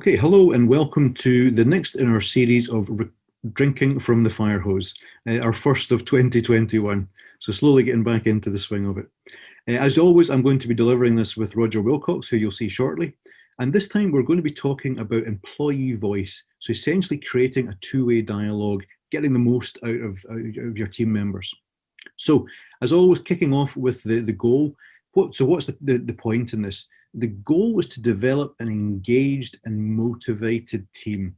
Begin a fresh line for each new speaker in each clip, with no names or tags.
Okay, hello and welcome to the next in our series of drinking from the fire hose, our first of 2021. So slowly getting back into the swing of it. As always, I'm going to be delivering this with Roger Wilcox, who you'll see shortly. And this time we're going to be talking about employee voice. So essentially creating a two-way dialogue, getting the most out of your team members. So as always, kicking off with the goal. What's the point in this? The goal was to develop an engaged and motivated team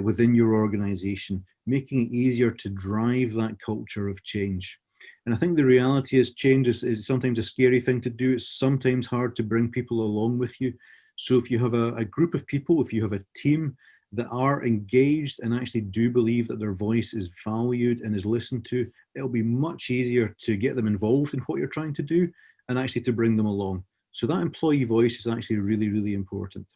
within your organization, making it easier to drive that culture of change. And I think the reality is change is sometimes a scary thing to do. It's sometimes hard to bring people along with you. So if you have a group of people, if you have a team that are engaged and actually do believe that their voice is valued and is listened to, it'll be much easier to get them involved in what you're trying to do and actually to bring them along. So that employee voice is actually really, really important.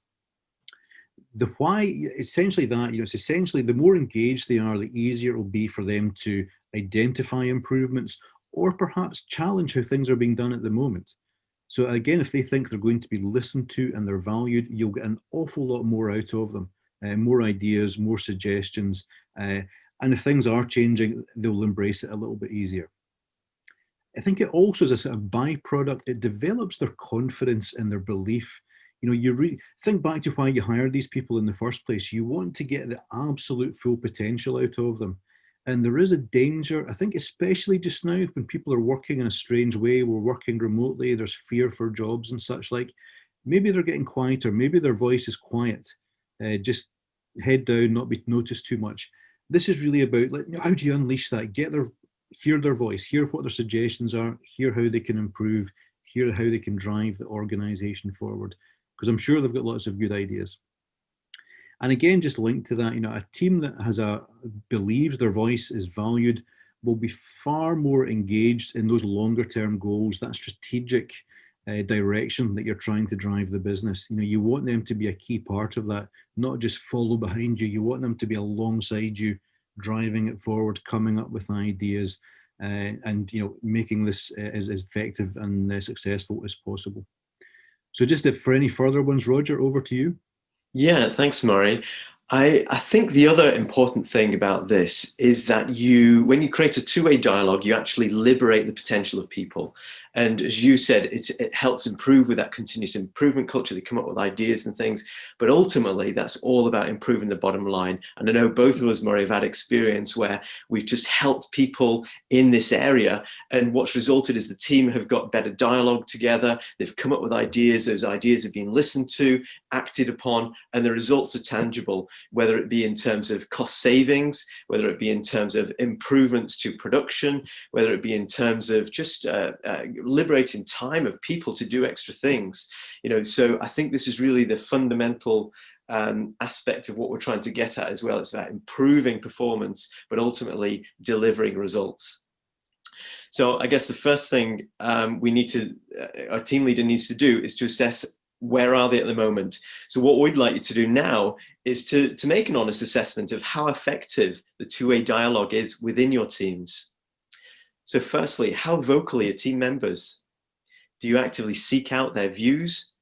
The why, essentially that, it's essentially the more engaged they are, the easier it will be for them to identify improvements or perhaps challenge how things are being done at the moment. So again, if they think they're going to be listened to and they're valued, you'll get an awful lot more out of them, more ideas, more suggestions. And if things are changing, they'll embrace it a little bit easier. I think it also is a sort of byproduct. It develops their confidence and their belief. You really think back to why you hired these people in the first place. You want to get the absolute full potential out of them. And there is a danger, I think, especially just now when people are working in a strange way, we're working remotely, there's fear for jobs and such like. Maybe they're getting quieter, maybe their voice is quiet, just head down, not be noticed too much. This is really about how do you unleash that, hear their voice, hear what their suggestions are, hear how they can improve, hear how they can drive the organization forward. Because I'm sure they've got lots of good ideas. And again, just linked to that, a team that believes their voice is valued will be far more engaged in those longer term goals, that strategic direction that you're trying to drive the business. You want them to be a key part of that, not just follow behind you. You want them to be alongside you, driving it forward, coming up with ideas, and making this as effective and successful as possible. So just for any further ones, Roger, over to you.
Yeah, thanks, Murray. I think the other important thing about this is that when you create a two-way dialogue, you actually liberate the potential of people. And as you said, it helps improve with that continuous improvement culture. They come up with ideas and things, but ultimately that's all about improving the bottom line. And I know both of us, Murray, have had experience where we've just helped people in this area. And what's resulted is the team have got better dialogue together. They've come up with ideas. Those ideas have been listened to, acted upon, and the results are tangible, whether it be in terms of cost savings, whether it be in terms of improvements to production, whether it be in terms of just liberating time of people to do extra things. So I think this is really the fundamental aspect of what we're trying to get at as well. It's about improving performance, but ultimately delivering results. So I guess the first thing our team leader needs to do is to assess where are they at the moment. So what we'd like you to do now is to make an honest assessment of how effective the two-way dialogue is within your teams. So firstly, how vocally are team members? Do you actively seek out their views?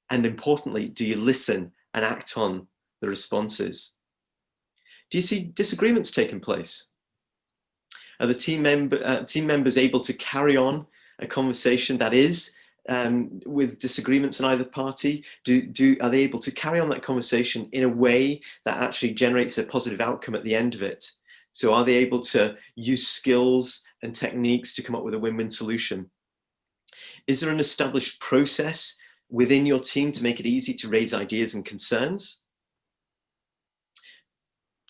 And importantly, do you listen and act on the responses? Do you see disagreements taking place? Are the team members able to carry on a conversation that is with disagreements on either party? Are they able to carry on that conversation in a way that actually generates a positive outcome at the end of it? So are they able to use skills and techniques to come up with a win-win solution? Is there an established process within your team to make it easy to raise ideas and concerns?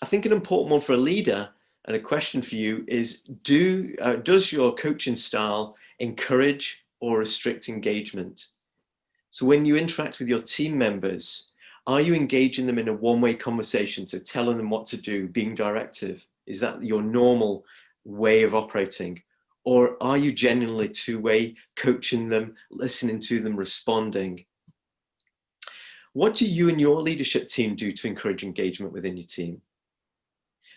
I think an important one for a leader, and a question for you, is does your coaching style encourage or restrict engagement? So when you interact with your team members, are you engaging them in a one-way conversation, so telling them what to do, being directive? Is that your normal way of operating? Or are you genuinely two-way, coaching them, listening to them, responding? What do you and your leadership team do to encourage engagement within your team?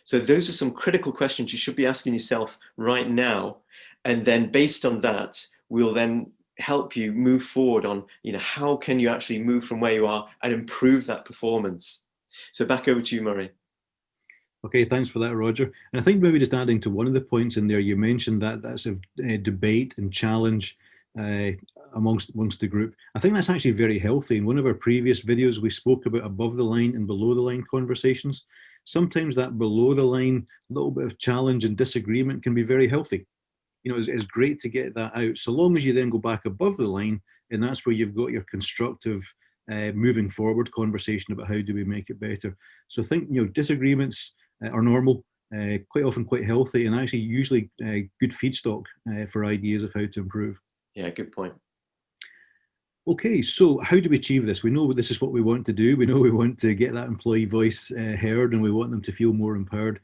So those are some critical questions you should be asking yourself right now. And then based on that, we'll then help you move forward on, how can you actually move from where you are and improve that performance? So back over to you, Murray.
Okay, thanks for that, Roger. And I think maybe just adding to one of the points in there, you mentioned that sort of debate and challenge uh, amongst the group. I think that's actually very healthy. In one of our previous videos, we spoke about above the line and below the line conversations. Sometimes that below the line little bit of challenge and disagreement can be very healthy. It's great to get that out. So long as you then go back above the line, and that's where you've got your constructive moving forward conversation about how do we make it better. So I think disagreements are normal, quite often quite healthy, and actually usually good feedstock for ideas of how to improve.
Yeah, good point.
Okay, so how do we achieve this? We know this is what we want to do. We know we want to get that employee voice heard, and we want them to feel more empowered.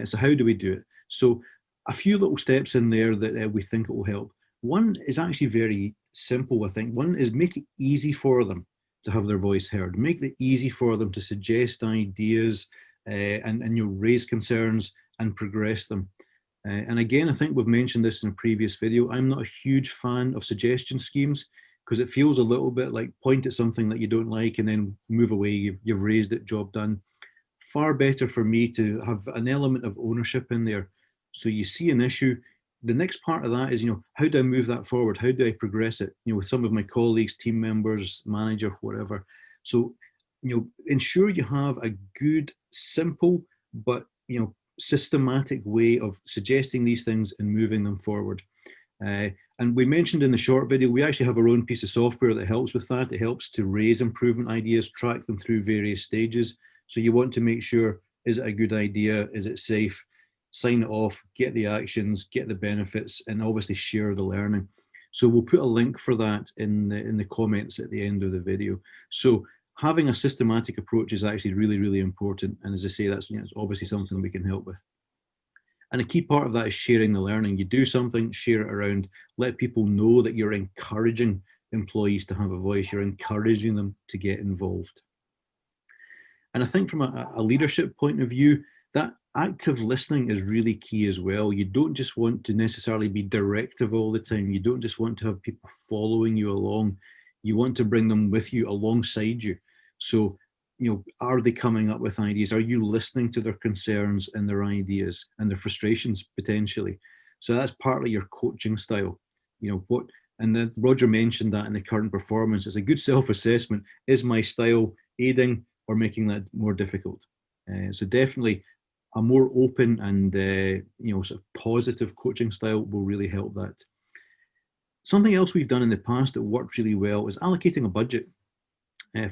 So how do we do it? So a few little steps in there that we think it will help. One is actually very simple, I think. One is make it easy for them to have their voice heard. Make it easy for them to suggest ideas and raise concerns and progress them. And again, I think we've mentioned this in a previous video. I'm not a huge fan of suggestion schemes because it feels a little bit like point at something that you don't like and then move away. You've raised it, job done. Far better for me to have an element of ownership in there. So you see an issue. The next part of that is, how do I move that forward? How do I progress it? With some of my colleagues, team members, manager, whatever. So, ensure you have a good, simple, but systematic way of suggesting these things and moving them forward. And we mentioned in the short video, we actually have our own piece of software that helps with that. It helps to raise improvement ideas, track them through various stages. So you want to make sure, is it a good idea? Is it safe? Sign it off, get the actions, get the benefits, and obviously share the learning. So we'll put a link for that in the comments at the end of the video. So having a systematic approach is actually really, really important. And as I say, that's it's obviously something we can help with. And a key part of that is sharing the learning. You do something, share it around, let people know that you're encouraging employees to have a voice, you're encouraging them to get involved. And I think from a leadership point of view, that active listening is really key as well. You don't just want to necessarily be directive all the time. You don't just want to have people following you along. You want to bring them with you alongside you. So are they coming up with ideas? Are you listening to their concerns and their ideas and their frustrations potentially? So that's partly your coaching style. And then Roger mentioned that in the current performance, it's a good self-assessment. Is my style aiding or making that more difficult? So definitely a more open and sort of positive coaching style will really help that. Something else we've done in the past that worked really well is allocating a budget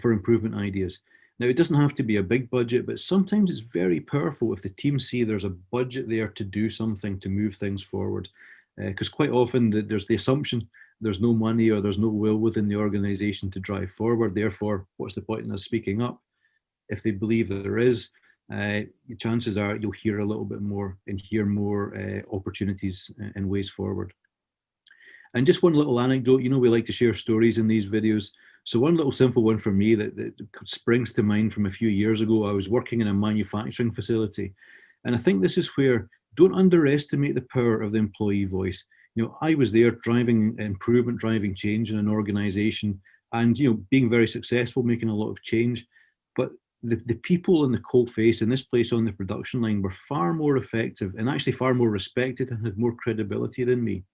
for improvement ideas. Now, it doesn't have to be a big budget, but sometimes it's very powerful if the team see there's a budget there to do something, to move things forward. Because quite often there's the assumption there's no money or there's no will within the organization to drive forward. Therefore, what's the point in us speaking up? If they believe that there is, chances are you'll hear a little bit more and hear more opportunities and ways forward. And just one little anecdote, we like to share stories in these videos. So one little simple one for me that springs to mind from a few years ago, I was working in a manufacturing facility. And I think this is where, don't underestimate the power of the employee voice. I was there driving improvement, driving change in an organization and, being very successful, making a lot of change. But the people in the cold face in this place on the production line were far more effective and actually far more respected and had more credibility than me.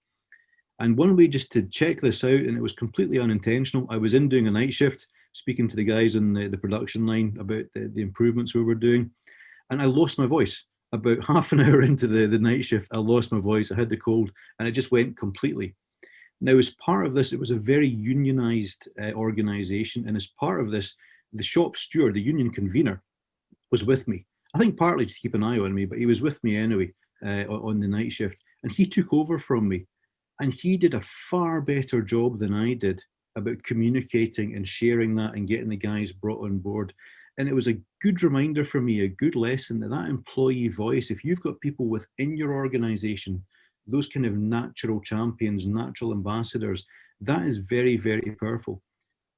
And one way just to check this out, and it was completely unintentional, I was in doing a night shift, speaking to the guys on the production line about the improvements we were doing, and I lost my voice. About half an hour into the night shift, I lost my voice, I had the cold, and it just went completely. Now, as part of this, it was a very unionized organization, and as part of this, the shop steward, the union convener, was with me. I think partly to keep an eye on me, but he was with me anyway on the night shift, and he took over from me. And he did a far better job than I did about communicating and sharing that and getting the guys brought on board. And it was a good reminder for me, a good lesson that employee voice, if you've got people within your organization, those kind of natural champions, natural ambassadors, that is very, very powerful.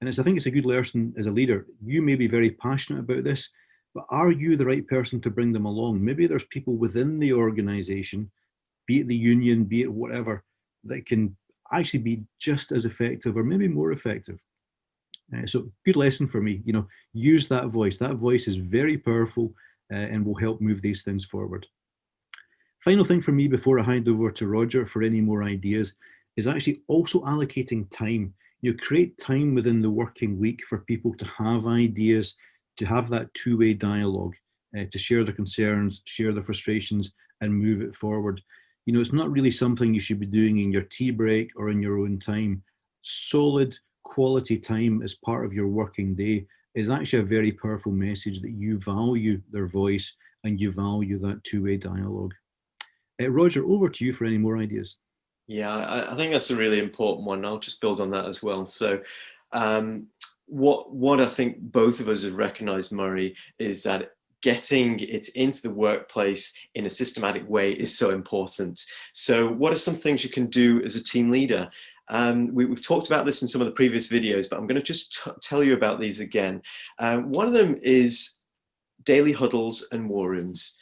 And I think it's a good lesson as a leader. You may be very passionate about this, but are you the right person to bring them along? Maybe there's people within the organization, be it the union, be it whatever, that can actually be just as effective or maybe more effective. So good lesson for me, use that voice. That voice is very powerful and will help move these things forward. Final thing for me before I hand over to Roger for any more ideas is actually also allocating time. Create time within the working week for people to have ideas, to have that two-way dialogue, to share their concerns, share their frustrations, and move it forward. It's not really something you should be doing in your tea break or in your own time. Solid quality time as part of your working day is actually a very powerful message that you value their voice and you value that two-way dialogue. Roger, over to you for any more ideas.
Yeah, I think that's a really important one. I'll just build on that as well. So what I think both of us have recognized, Murray, is that getting it into the workplace in a systematic way is so important. So what are some things you can do as a team leader? We've talked about this in some of the previous videos, but I'm going to just tell you about these again. One of them is daily huddles and war rooms.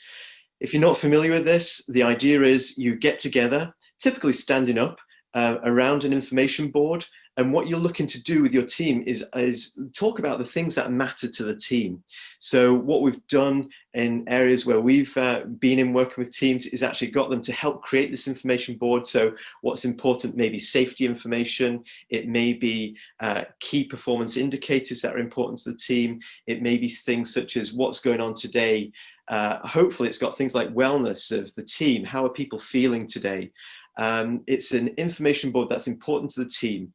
If you're not familiar with this, the idea is you get together, typically standing up around an information board. And what you're looking to do with your team is talk about the things that matter to the team. So what we've done in areas where we've been in working with teams is actually got them to help create this information board. So what's important, maybe safety information. It may be key performance indicators that are important to the team. It may be things such as what's going on today. Hopefully it's got things like wellness of the team. How are people feeling today? It's an information board that's important to the team.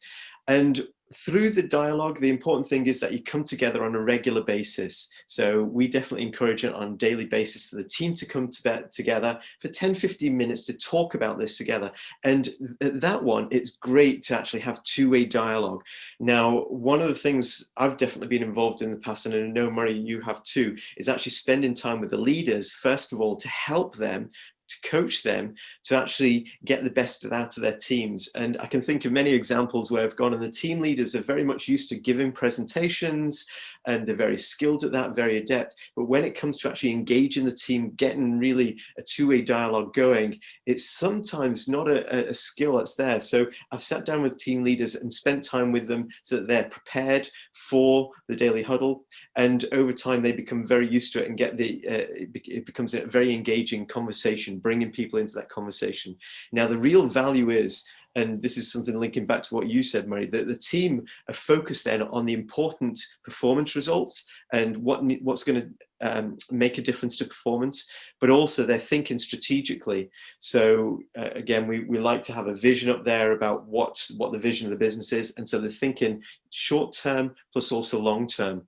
And through the dialogue, the important thing is that you come together on a regular basis. So we definitely encourage it on a daily basis for the team to come together for 10-15 minutes to talk about this together. And that one, it's great to actually have two-way dialogue. Now, one of the things I've definitely been involved in the past, and I know, Murray, you have too, is actually spending time with the leaders, first of all, to help them, to coach them to actually get the best out of their teams. And I can think of many examples where I've gone and the team leaders are very much used to giving presentations and they're very skilled at that, very adept. But when it comes to actually engaging the team, getting really a two-way dialogue going, it's sometimes not a skill that's there. So I've sat down with team leaders and spent time with them so that they're prepared for the daily huddle. And over time, they become very used to it and it becomes a very engaging conversation, bringing people into that conversation. Now, the real value is, and this is something linking back to what you said, Murray, that the team are focused then on the important performance results and what's going to make a difference to performance, but also they're thinking strategically. So again, we like to have a vision up there about what the vision of the business is. And so they're thinking short term plus also long term.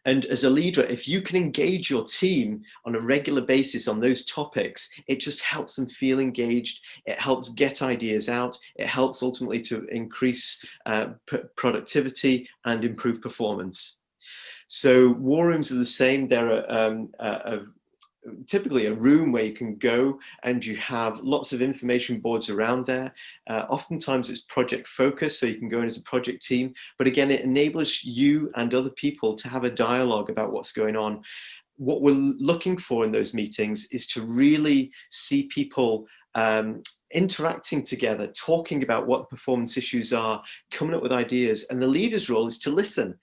And as a leader, if you can engage your team on a regular basis on those topics, it just helps them feel engaged. It helps get ideas out. It helps ultimately to increase productivity and improve performance. So war rooms are the same. They're typically a room where you can go and you have lots of information boards around there. Oftentimes it's project focused, so you can go in as a project team. But again, it enables you and other people to have a dialogue about what's going on. What we're looking for in those meetings is to really see people interacting together, talking about what the performance issues are, coming up with ideas. And the leader's role is to listen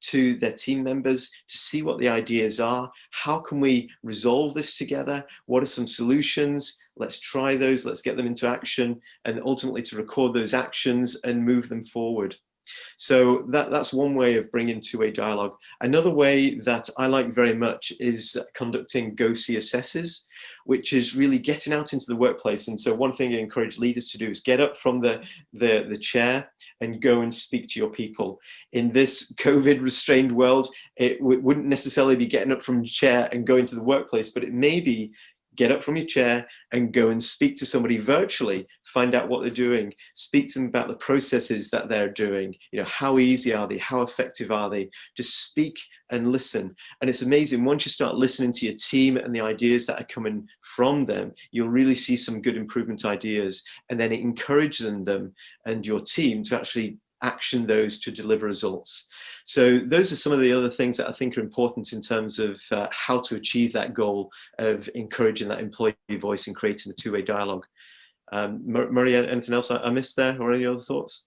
to their team members, to see what the ideas are. How can we resolve this together? What are some solutions? Let's try those, let's get them into action, and ultimately to record those actions and move them forward. So that's one way of bringing two-way dialogue. Another way that I like very much is conducting go-see assesses, which is really getting out into the workplace. And so one thing I encourage leaders to do is get up from the chair and go and speak to your people. In this COVID restrained world, it wouldn't necessarily be getting up from your chair and going to the workplace, but it may be get up from your chair and go and speak to somebody virtually, find out what they're doing, speak to them about the processes that they're doing. How easy are they? How effective are they? Just speak and listen. And it's amazing, once you start listening to your team and the ideas that are coming from them, you'll really see some good improvement ideas, and then encouraging them and your team to actually action those to deliver results. So those are some of the other things that I think are important in terms of how to achieve that goal of encouraging that employee voice and creating a two-way dialogue. Murray, anything else I missed there, or any other thoughts?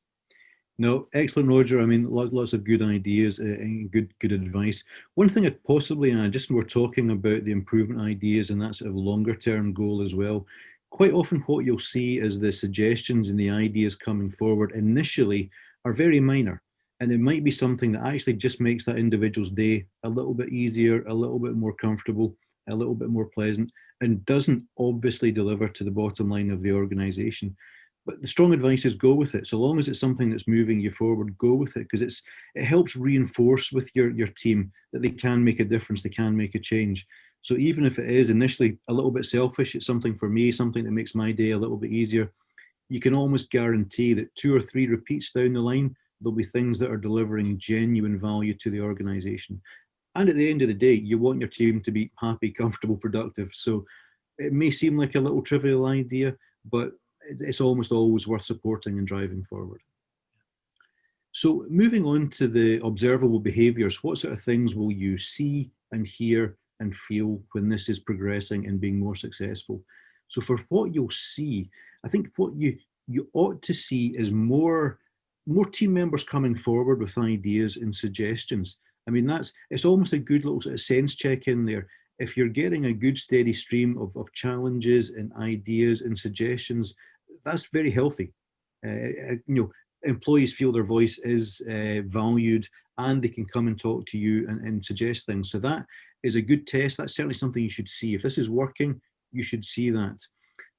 No, excellent, Roger. I mean, lots of good ideas and good advice. One thing I'd possibly add, just when we're talking about the improvement ideas and that sort of longer term goal as well, quite often what you'll see is the suggestions and the ideas coming forward initially are very minor. And it might be something that actually just makes that individual's day a little bit easier, a little bit more comfortable, a little bit more pleasant, and doesn't obviously deliver to the bottom line of the organization. But the strong advice is go with it. So long as it's something that's moving you forward, go with it, because it helps reinforce with your team that they can make a difference, they can make a change. So even if it is initially a little bit selfish, it's something for me, something that makes my day a little bit easier. You can almost guarantee that 2 or 3 repeats down the line, there'll be things that are delivering genuine value to the organization. And at the end of the day, you want your team to be happy, comfortable, productive. So it may seem like a little trivial idea, but it's almost always worth supporting and driving forward. So moving on to the observable behaviours, what sort of things will you see and hear and feel when this is progressing and being more successful? So for what you'll see, I think what you ought to see is more team members coming forward with ideas and suggestions. I mean, it's almost a good little sort of sense check in there. If you're getting a good steady stream of challenges and ideas and suggestions, that's very healthy. Employees feel their voice is valued, and they can come and talk to you and suggest things. So that is a good test. That's certainly something you should see. If this is working, you should see that.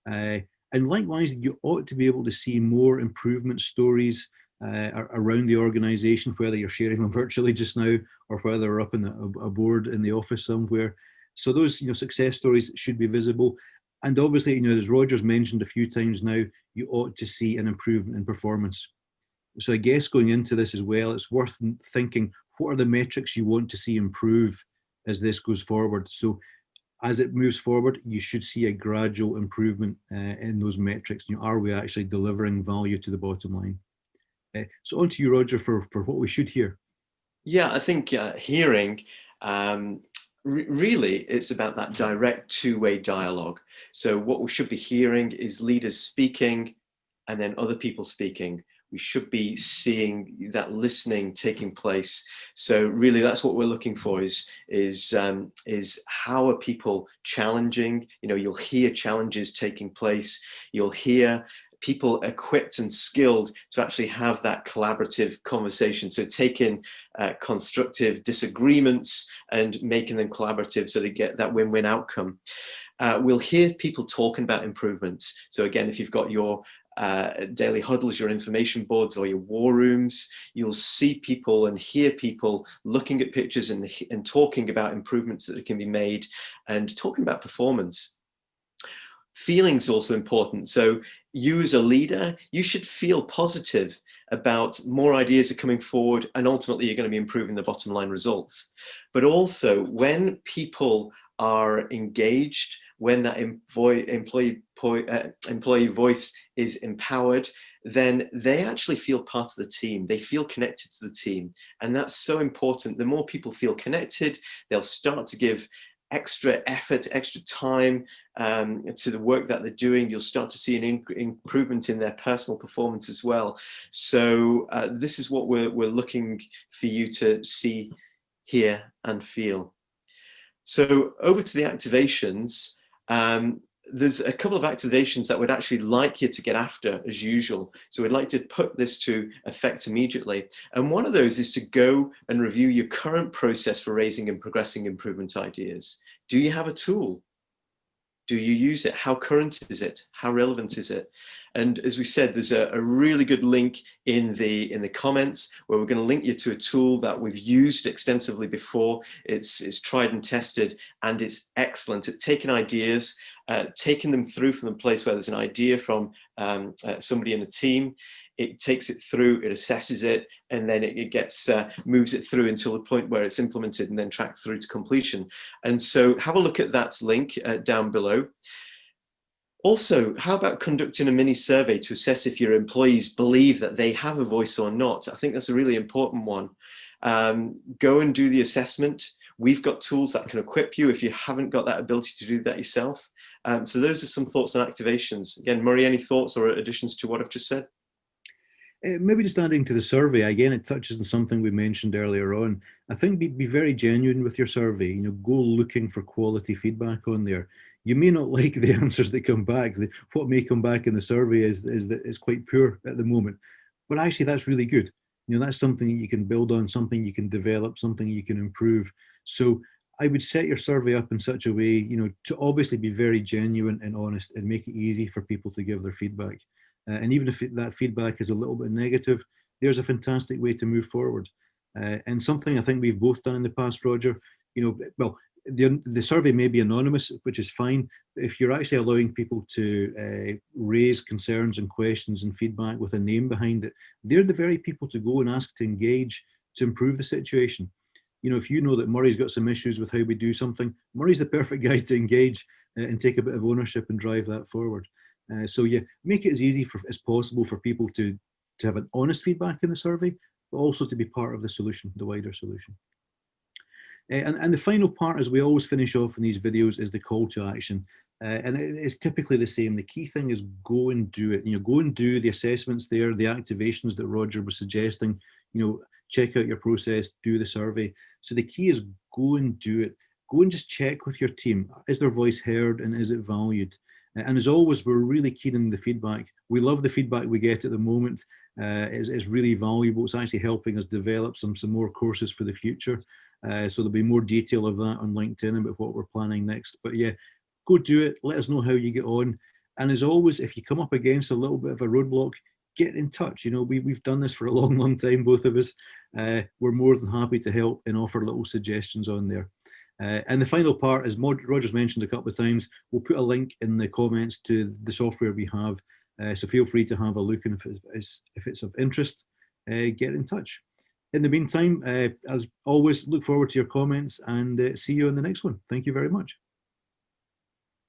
And likewise, you ought to be able to see more improvement stories around the organization, whether you're sharing them virtually just now or whether they're up in a board in the office somewhere. So those success stories should be visible. And obviously, as Roger's mentioned a few times now, you ought to see an improvement in performance. So I guess going into this as well, it's worth thinking, what are the metrics you want to see improve as this goes forward? So as it moves forward, you should see a gradual improvement in those metrics. Are we actually delivering value to the bottom line? So on to you, Roger, for what we should hear.
Yeah, I think hearing, really, it's about that direct two-way dialogue. So what we should be hearing is leaders speaking and then other people speaking. We should be seeing that listening taking place. So really, that's what we're looking for is how are people challenging? You'll hear challenges taking place. You'll hear people equipped and skilled to actually have that collaborative conversation. So taking constructive disagreements and making them collaborative so they get that win-win outcome. We'll hear people talking about improvements. So again, if you've got your daily huddles, your information boards, or your war rooms, you'll see people and hear people looking at pictures and talking about improvements that can be made and talking about performance. Feeling's also important. So you as a leader, you should feel positive about more ideas are coming forward, and ultimately you're going to be improving the bottom line results. But also when people are engaged, when that employee voice is empowered, then they actually feel part of the team. They feel connected to the team. And that's so important. The more people feel connected, they'll start to give extra effort, extra time to the work that they're doing. You'll start to see an improvement in their personal performance as well. So this is what we're looking for you to see, hear, and feel. So over to the activations. There's a couple of activations that we'd actually like you to get after as usual. So we'd like to put this to effect immediately. And one of those is to go and review your current process for raising and progressing improvement ideas. Do you have a tool? Do you use it? How current is it? How relevant is it? And as we said, there's a really good link in the comments where we're going to link you to a tool that we've used extensively before. It's tried and tested, and it's excellent at taking ideas, taking them through from the place where there's an idea from somebody in a team. It takes it through, it assesses it, and then it gets moves it through until the point where it's implemented and then tracked through to completion. And so have a look at that link down below. Also, how about conducting a mini survey to assess if your employees believe that they have a voice or not? I think that's a really important one. Go and do the assessment. We've got tools that can equip you if you haven't got that ability to do that yourself. So those are some thoughts on activations. Again, Murray, any thoughts or additions to what I've just said?
Maybe just adding to the survey, again, it touches on something we mentioned earlier on. I think be very genuine with your survey. Go looking for quality feedback on there. You may not like the answers that come back. What may come back in the survey is that it's quite poor at the moment. But actually, that's really good. That's something that you can build on, something you can develop, something you can improve. So I would set your survey up in such a way, to obviously be very genuine and honest and make it easy for people to give their feedback. And even if that feedback is a little bit negative, there's a fantastic way to move forward. And something I think we've both done in the past, Roger, well, the survey may be anonymous, which is fine. If you're actually allowing people to raise concerns and questions and feedback with a name behind it, they're the very people to go and ask to engage to improve the situation. If you know that Murray's got some issues with how we do something, Murray's the perfect guy to engage and take a bit of ownership and drive that forward. So yeah, make it as easy as possible for people to have an honest feedback in the survey, but also to be part of the solution, the wider solution. And the final part, as we always finish off in these videos, is the call to action. And it's typically the same. The key thing is go and do it. Go and do the assessments there, the activations that Roger was suggesting. Check out your process, do the survey. So the key is go and do it. Go and just check with your team. Is their voice heard and is it valued? And as always, we're really keen on the feedback. We love the feedback we get at the moment. It's really valuable. It's actually helping us develop some more courses for the future. So there'll be more detail of that on LinkedIn about what we're planning next. But yeah, go do it. Let us know how you get on. And as always, if you come up against a little bit of a roadblock, get in touch. We've done this for a long time, both of us. We're more than happy to help and offer little suggestions on there. And the final part, as Roger's mentioned a couple of times, we'll put a link in the comments to the software we have. So feel free to have a look, and if it's of interest, get in touch. In the meantime, as always, look forward to your comments and see you in the next one. Thank you very much.